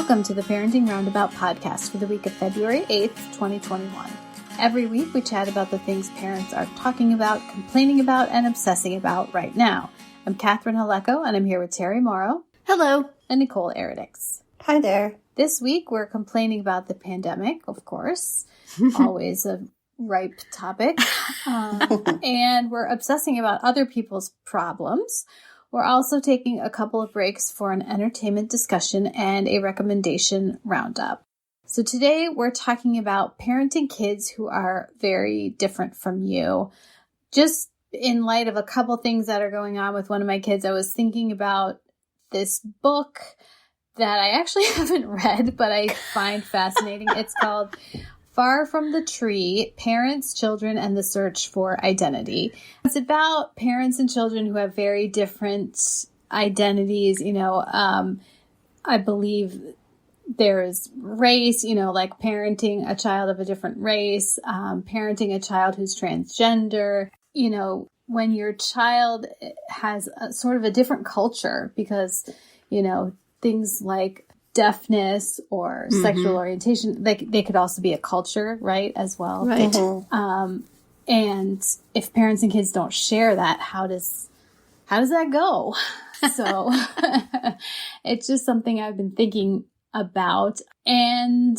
Welcome to the Parenting Roundabout podcast for the week of February 8th, 2021. Every week we chat about the things parents are talking about, complaining about, and obsessing about right now. I'm Catherine Haleko, and I'm here with Terry Morrow. Hello. And Nicole Eridix. Hi there. This week we're complaining about the pandemic, of course. Always a ripe topic. And we're obsessing about other people's problems. We're also taking a couple of breaks for an entertainment discussion and a recommendation roundup. So today we're talking about parenting kids who are very different from you. Just in light of a couple things that are going on with one of my kids, I was thinking about this book that I actually haven't read, but I find fascinating. It's called Far from the Tree, Parents, Children, and the Search for Identity. It's about parents and children who have very different identities. I believe there's race, like parenting a child of a different race, parenting a child who's transgender, when your child has a sort of a different culture because, things like deafness or sexual orientation, they could also be a culture, right, as well. Right. Mm-hmm. And if parents and kids don't share that, how does that go? So it's just something I've been thinking about. And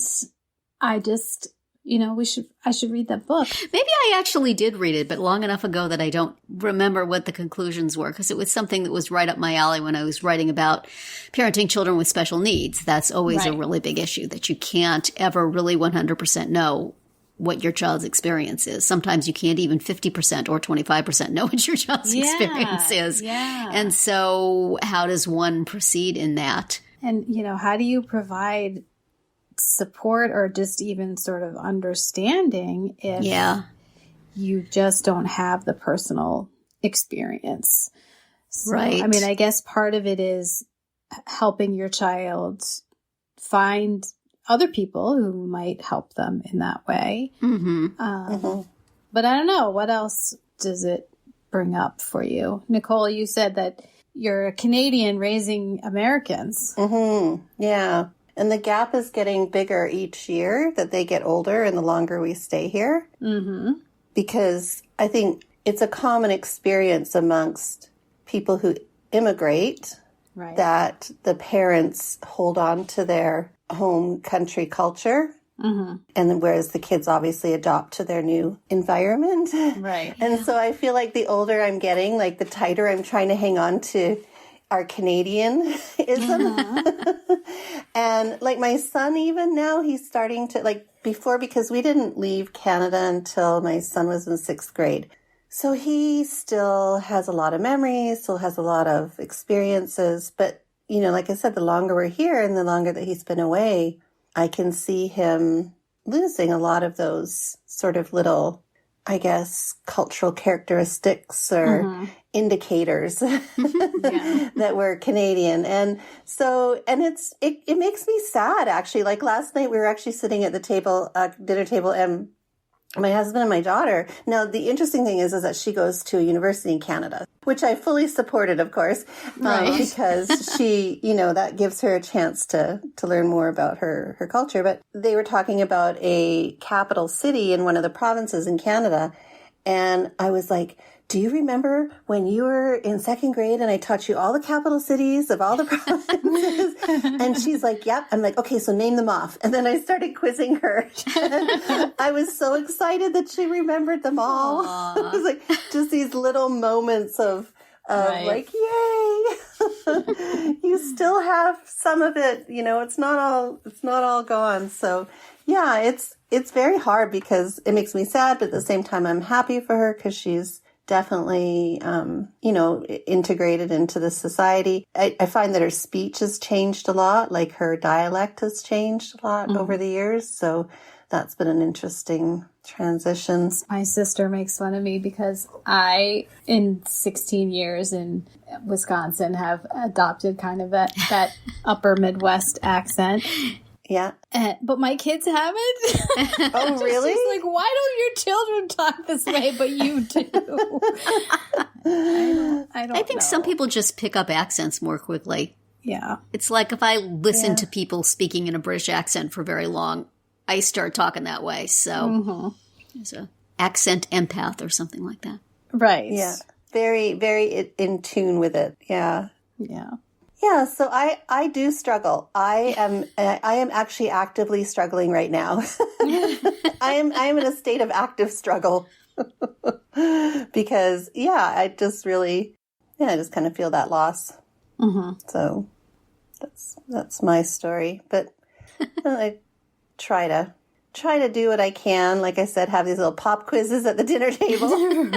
I just, I should read that book. Maybe I actually did read it, but long enough ago that I don't remember what the conclusions were, because it was something that was right up my alley when I was writing about parenting children with special needs. That's always a really big issue, that you can't ever really 100% know what your child's experience is. Sometimes you can't even 50% or 25% know what your child's experience is. Yeah. And so how does one proceed in that? And, how do you provide support or just even sort of understanding if you just don't have the personal experience? So, right. I mean, I guess part of it is helping your child find other people who might help them in that way. But I don't know. What else does it bring up for you? Nicole, you said that you're a Canadian raising Americans. Yeah. And the gap is getting bigger each year that they get older and the longer we stay here. Because I think it's a common experience amongst people who immigrate that the parents hold on to their home country culture. And then whereas the kids obviously adopt to their new environment. Right. And so I feel like the older I'm getting, like the tighter I'm trying to hang on to our Canadianism. And like my son, even now, he's starting to, before, because we didn't leave Canada until my son was in 6th grade. So he still has a lot of memories, still has a lot of experiences. But, like I said, the longer we're here and the longer that he's been away, I can see him losing a lot of those sort of little, I guess, cultural characteristics or indicators that we're Canadian. And so, and it makes me sad, actually. Like last night we were actually sitting at the table, dinner table, and my husband and my daughter. Now, the interesting thing is that she goes to a university in Canada, which I fully supported, of course, because she, that gives her a chance to learn more about her culture. But they were talking about a capital city in one of the provinces in Canada. And I was like, do you remember when you were in 2nd grade and I taught you all the capital cities of all the provinces? And she's like, yep. I'm like, okay, so name them off. And then I started quizzing her. I was so excited that she remembered them all. It was like just these little moments of like, yay, you still have some of it, it's not all gone. So yeah, it's very hard because it makes me sad, but at the same time, I'm happy for her because she's definitely, integrated into the society. I find that her speech has changed a lot, like her dialect has changed a lot over the years. So that's been an interesting transition. My sister makes fun of me because I, in 16 years in Wisconsin, have adopted kind of that upper Midwest accent. Yeah. But my kids haven't. Oh, really? She's like, why don't your children talk this way, but you do? I don't I think know. some people just pick up accents more quickly. Yeah. It's like if I listen to people speaking in a British accent for very long, I start talking that way. So there's a accent empath or something like that. Right. Yeah. Very, very in tune with it. Yeah. Yeah. Yeah. So I do struggle. I am actually actively struggling right now. I am in a state of active struggle because, I just kind of feel that loss. So that's my story. But I try to do what I can. Like I said, have these little pop quizzes at the dinner table.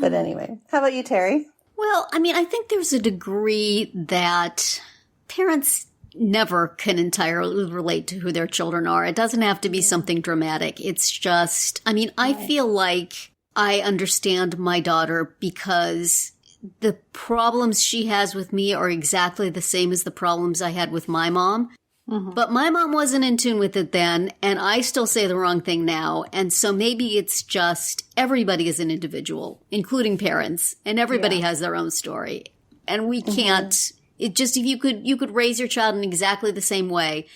But anyway, how about you, Terry? Well, I mean, I think there's a degree that parents never can entirely relate to who their children are. It doesn't have to be something dramatic. It's just, I mean, I feel like I understand my daughter because the problems she has with me are exactly the same as the problems I had with my mom. But my mom wasn't in tune with it then, and I still say the wrong thing now. And so maybe it's just everybody is an individual, including parents, and everybody has their own story. And we can't, it just, if you could raise your child in exactly the same way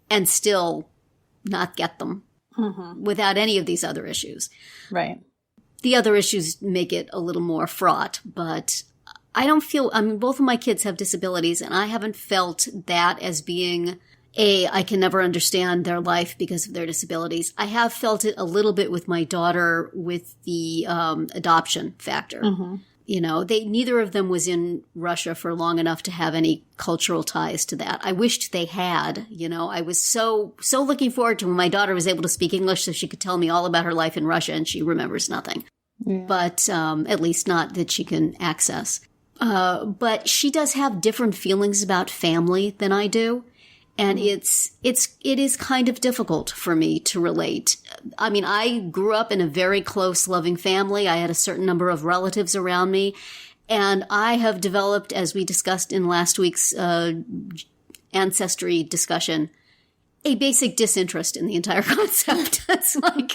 and still not get them without any of these other issues. Right. The other issues make it a little more fraught, but I don't feel, I mean, both of my kids have disabilities, and I haven't felt that as being I can never understand their life because of their disabilities. I have felt it a little bit with my daughter with the adoption factor. You know, neither of them was in Russia for long enough to have any cultural ties to that. I wished they had. You know, I was so looking forward to when my daughter was able to speak English so she could tell me all about her life in Russia, and she remembers nothing. But at least not that she can access. But she does have different feelings about family than I do. And it is kind of difficult for me to relate. I mean, I grew up in a very close, loving family. I had a certain number of relatives around me. And I have developed, as we discussed in last week's ancestry discussion, a basic disinterest in the entire concept. It's like,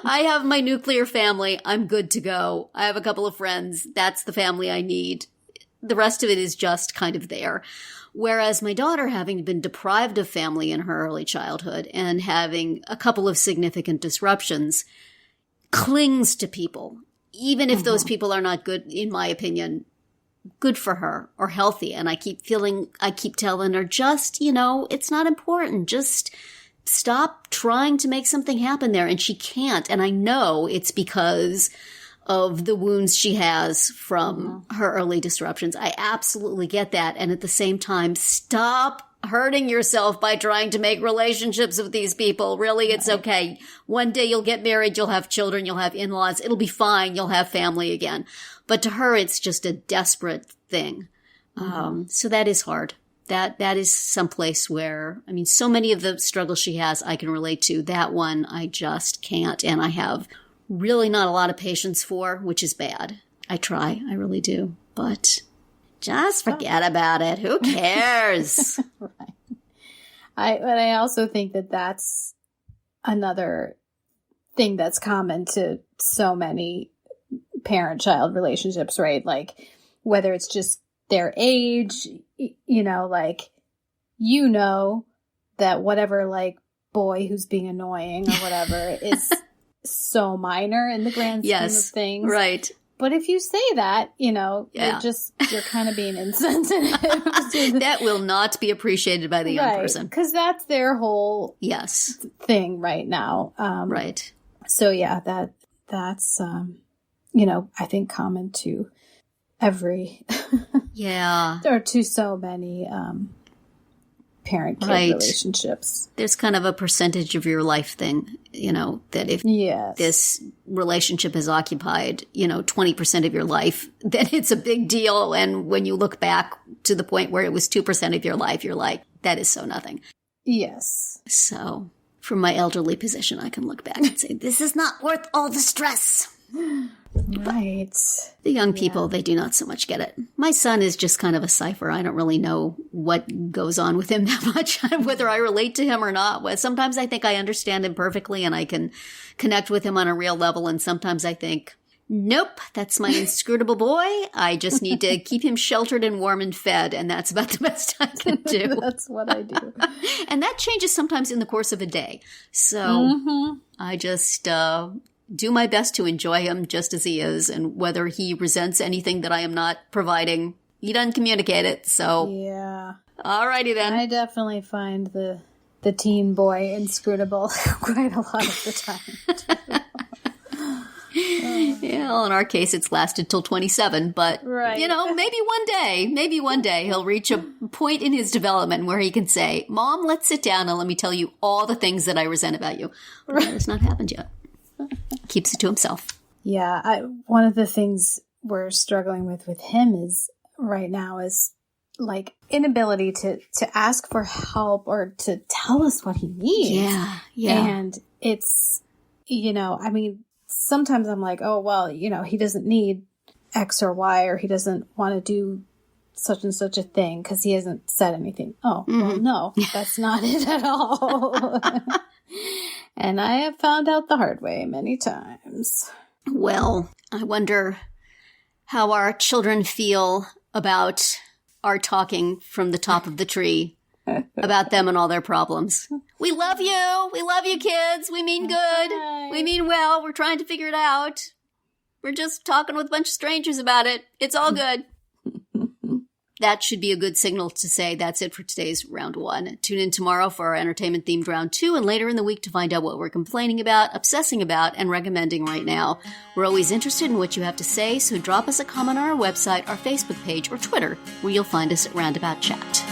I have my nuclear family. I'm good to go. I have a couple of friends. That's the family I need. The rest of it is just kind of there. Whereas my daughter, having been deprived of family in her early childhood and having a couple of significant disruptions, clings to people, even if those people are not good, in my opinion, good for her or healthy. And I keep telling her, just, you know, it's not important. Just stop trying to make something happen there. And she can't. And I know it's because of the wounds she has from her early disruptions. I absolutely get that. And at the same time, stop hurting yourself by trying to make relationships with these people. Really, it's okay. One day you'll get married, you'll have children, you'll have in-laws. It'll be fine. You'll have family again. But to her, it's just a desperate thing. So that is hard. That is someplace where, I mean, so many of the struggles she has, I can relate to. That one, I just can't. And I have really not a lot of patience for, which is bad. I try. I really do. But just forget about it. Who cares? Right. But I also think that that's another thing that's common to so many parent-child relationships, right? Like, whether it's just their age, you know, like, you know that whatever, like, boy who's being annoying or whatever is so minor in the grand scheme of things. Right. But if you say that, you know, you're kind of being insensitive. That will not be appreciated by the young person. Because that's their whole thing right now. Right. So yeah, that's you know, I think common to every or to so many parent-kid relationships. There's kind of a percentage of your life thing, you know, that if this relationship has occupied, you know, 20% of your life, then it's a big deal. And when you look back to the point where it was 2% of your life, you're like, that is so nothing. Yes. So from my elderly position, I can look back and say, this is not worth all the stress. Right. The young people, they do not so much get it. My son is just kind of a cipher. I don't really know what goes on with him that much, whether I relate to him or not. Sometimes I think I understand him perfectly and I can connect with him on a real level. And sometimes I think, Nope, that's my inscrutable boy. I just need to keep him sheltered and warm and fed, and that's about the best I can do. That's what I do. And that changes sometimes in the course of a day. So I just do my best to enjoy him just as he is, and whether he resents anything that I am not providing, he doesn't communicate it. So yeah. Alrighty then. I definitely find the teen boy inscrutable quite a lot of the time. Yeah, well, in our case, it's lasted till 27, but, Right. maybe one day he'll reach a point in his development where he can say, Mom, let's sit down and let me tell you all the things that I resent about you. But that has not happened yet. Keeps it to himself. Yeah, one of the things we're struggling with him is right now is like inability to ask for help or to tell us what he needs. Yeah. And it's, sometimes I'm like, oh, well, he doesn't need X or Y, or he doesn't want to do such and such a thing because he hasn't said anything. Oh, well, no, that's not it at all. And I have found out the hard way many times. Well, I wonder how our children feel about our talking from the top of the tree about them and all their problems. We love you. We love you, kids. We mean good. We mean well. We're trying to figure it out. We're just talking with a bunch of strangers about it. It's all good. That should be a good signal to say that's it for today's round 1. Tune in tomorrow for our entertainment-themed round 2 and later in the week to find out what we're complaining about, obsessing about, and recommending right now. We're always interested in what you have to say, so drop us a comment on our website, our Facebook page, or Twitter, where you'll find us at Roundabout Chat.